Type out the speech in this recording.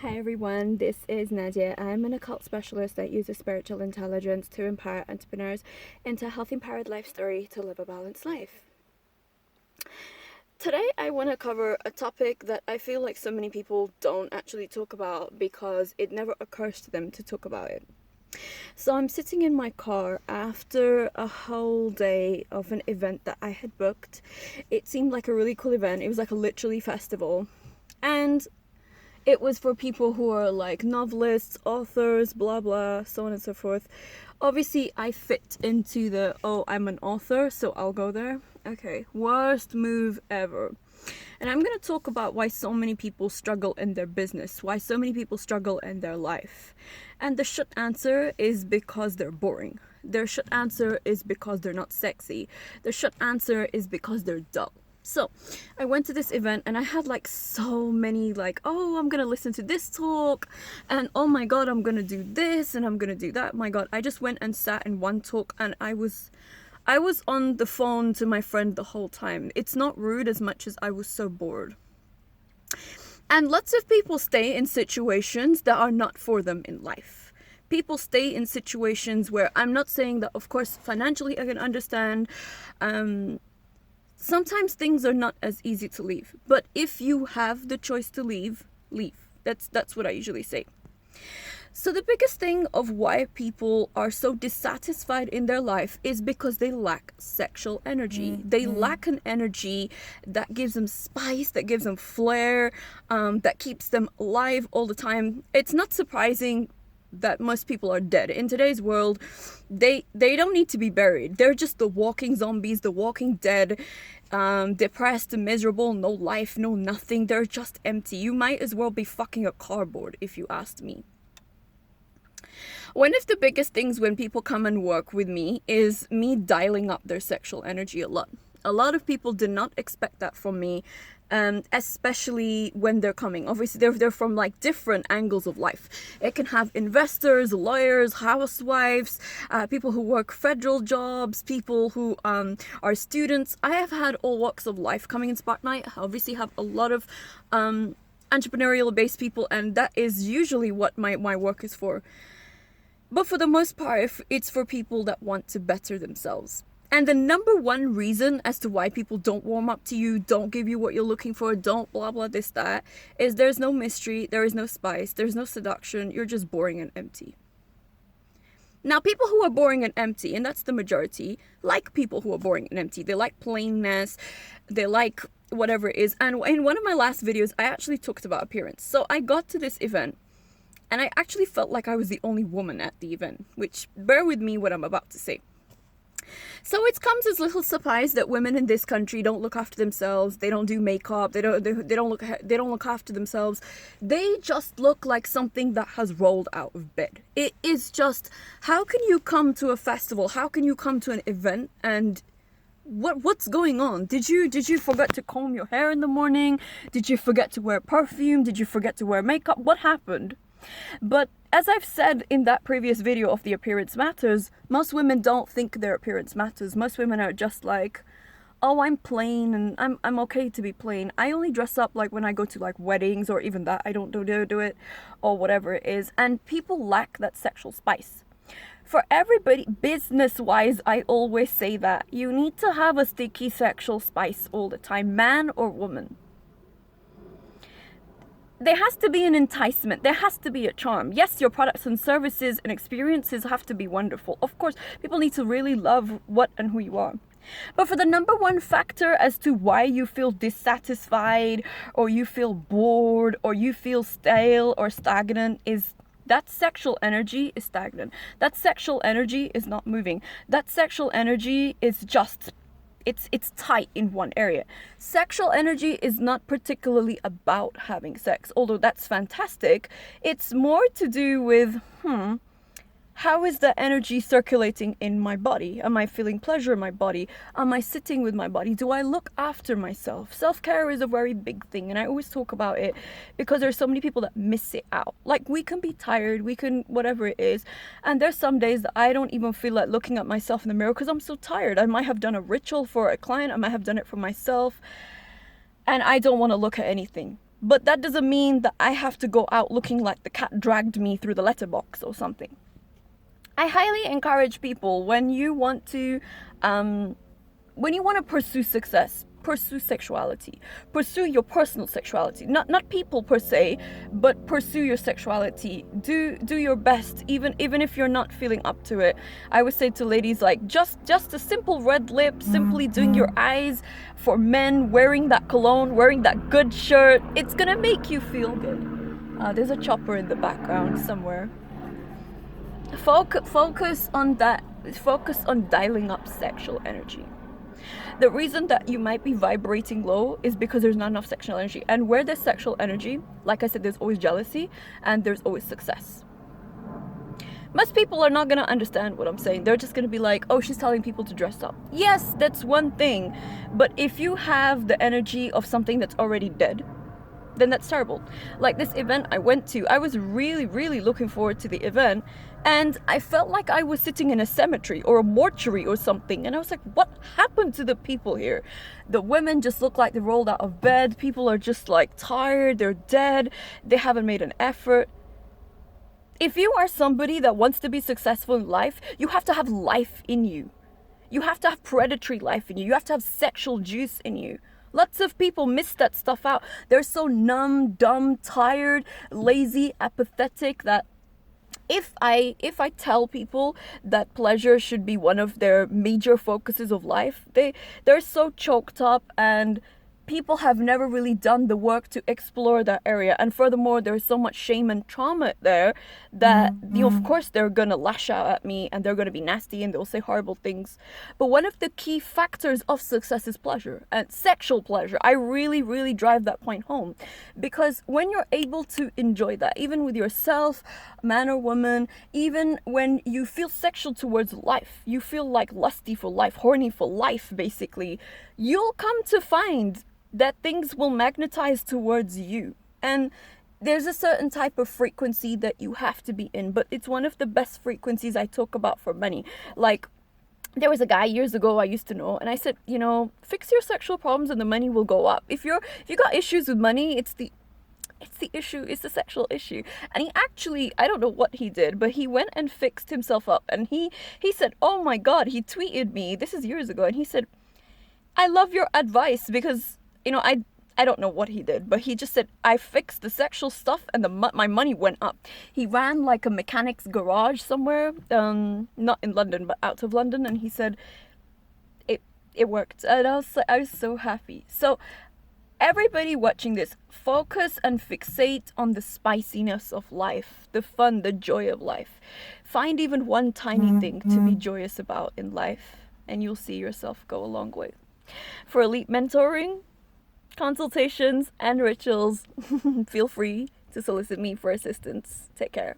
Hi everyone, this is Nadia. I'm an occult specialist that uses spiritual intelligence to empower entrepreneurs into a healthy, empowered life story to live a balanced life. Today I want to cover a topic that I feel like so many people don't actually talk about because it never occurs to them to talk about it. So I'm sitting in my car after a whole day of an event that I had booked. It seemed like a really cool event. It was like a literally festival. And it was for people who are like novelists, authors, blah blah, so on and so forth. Obviously, I fit into the, oh, I'm an author, so I'll go there. Okay, worst move ever. And I'm going to talk about why so many people struggle in their business, why so many people struggle in their life. And the short answer is because they're boring. Their short answer is because they're not sexy. Their short answer is because they're dull. So I went to this event and I had like so many like, oh, I'm gonna listen to this talk, and oh my god, I'm gonna do this and I'm gonna do that. My god, I just went and sat in one talk and I was on the phone to my friend the whole time. It's not rude as much as I was so bored. And lots of people stay in situations that are not for them in life. People stay in situations where, I'm not saying that, of course, financially I can understand, sometimes things are not as easy to leave, but if you have the choice to leave, leave. That's what I usually say. So the biggest thing of why people are so dissatisfied in their life is because they lack sexual energy. They lack an energy that gives them spice, that gives them flair, that keeps them alive all the time. It's not surprising that most people are dead in today's world. They don't need to be buried. They're just the walking zombies, the walking dead, depressed, miserable, no life, no nothing. They're just empty. You might as well be fucking a cardboard, if you asked me. One of the biggest things when people come and work with me is me dialing up their sexual energy a lot. A lot of people did not expect that from me, especially when they're coming. Obviously, they're from like different angles of life. It can have investors, lawyers, housewives, people who work federal jobs, people who are students. I have had all walks of life coming in Spartanite. I obviously have a lot of entrepreneurial based people, and that is usually what my work is for. But for the most part, it's for people that want to better themselves. And the number one reason as to why people don't warm up to you, don't give you what you're looking for, don't blah blah this that, is there's no mystery, there is no spice, there's no seduction, you're just boring and empty. Now, people who are boring and empty, and that's the majority, like people who are boring and empty. They like plainness, they like whatever it is. And in one of my last videos, I actually talked about appearance. So I got to this event, and I actually felt like I was the only woman at the event, which, bear with me what I'm about to say. So it comes as little surprise that women in this country don't look after themselves. They don't do makeup. They don't look after themselves. They just look like something that has rolled out of bed. It is just, how can you come to a festival? How can you come to an event and what's going on? Did you forget to comb your hair in the morning? Did you forget to wear perfume? Did you forget to wear makeup? What happened? But as I've said in that previous video of the appearance matters, most women don't think their appearance matters. Most women are just like, oh, I'm plain and I'm okay to be plain. I only dress up like when I go to like weddings, or even that I don't do it, or whatever it is. And people lack that sexual spice. For everybody, business-wise, I always say that you need to have a sticky sexual spice all the time, man or woman. There has to be an enticement. There has to be a charm. Yes, your products and services and experiences have to be wonderful. Of course, people need to really love what and who you are. But for the number one factor as to why you feel dissatisfied, or you feel bored, or you feel stale or stagnant, is that sexual energy is stagnant. That sexual energy is not moving. That sexual energy is just, it's tight in one area. Sexual energy is not particularly about having sex, although that's fantastic. It's more to do with, how is the energy circulating in my body? Am I feeling pleasure in my body? Am I sitting with my body? Do I look after myself? Self-care is a very big thing, and I always talk about it because there's so many people that miss it out. Like, we can be tired, we can whatever it is, and there's some days that I don't even feel like looking at myself in the mirror because I'm so tired. I might have done a ritual for a client, I might have done it for myself, and I don't want to look at anything. But that doesn't mean that I have to go out looking like the cat dragged me through the letterbox or something. I highly encourage people, when you want to pursue success, pursue sexuality, pursue your personal sexuality, not people per se, but pursue your sexuality. Do your best, even if you're not feeling up to it. I would say to ladies, like, just a simple red lip, simply doing your eyes. For men, wearing that cologne, wearing that good shirt, it's gonna make you feel good. There's a chopper in the background somewhere. Focus on that. Focus on dialing up sexual energy. The reason that you might be vibrating low is because there's not enough sexual energy. And where there's sexual energy, like I said, there's always jealousy and there's always success. Most people are not going to understand what I'm saying. They're just going to be like, oh, she's telling people to dress up. Yes, that's one thing. But if you have the energy of something that's already dead, then that's terrible. Like this event I went to, I was really, really looking forward to the event. And I felt like I was sitting in a cemetery or a mortuary or something. And I was like, what happened to the people here? The women just look like they rolled out of bed. People are just like tired. They're dead. They haven't made an effort. If you are somebody that wants to be successful in life, you have to have life in you. You have to have predatory life in you. You have to have sexual juice in you. Lots of people miss that stuff out. They're so numb, dumb, tired, lazy, apathetic that if I tell people that pleasure should be one of their major focuses of life, they're so choked up, and people have never really done the work to explore that area. And furthermore, there's so much shame and trauma there that, of course, they're gonna lash out at me and they're gonna be nasty and they'll say horrible things. But one of the key factors of success is pleasure, and sexual pleasure. I really, really drive that point home, because when you're able to enjoy that, even with yourself, man or woman, even when you feel sexual towards life, you feel like lusty for life, horny for life, basically, you'll come to find that things will magnetize towards you. And there's a certain type of frequency that you have to be in, but it's one of the best frequencies I talk about for money. Like, there was a guy years ago I used to know, and I said, fix your sexual problems and the money will go up. If you got issues with money, it's the issue, it's the sexual issue. And he actually, I don't know what he did, but he went and fixed himself up. And he said, oh my God, he tweeted me, this is years ago, and he said, I love your advice, because I don't know what he did, but he just said, I fixed the sexual stuff and my money went up. He ran like a mechanic's garage somewhere, not in London, but out of London. And he said, it worked. And I was so happy. So everybody watching this, focus and fixate on the spiciness of life, the fun, the joy of life. Find even one tiny thing to be joyous about in life, and you'll see yourself go a long way. For elite mentoring, consultations, and rituals, feel free to solicit me for assistance. Take care.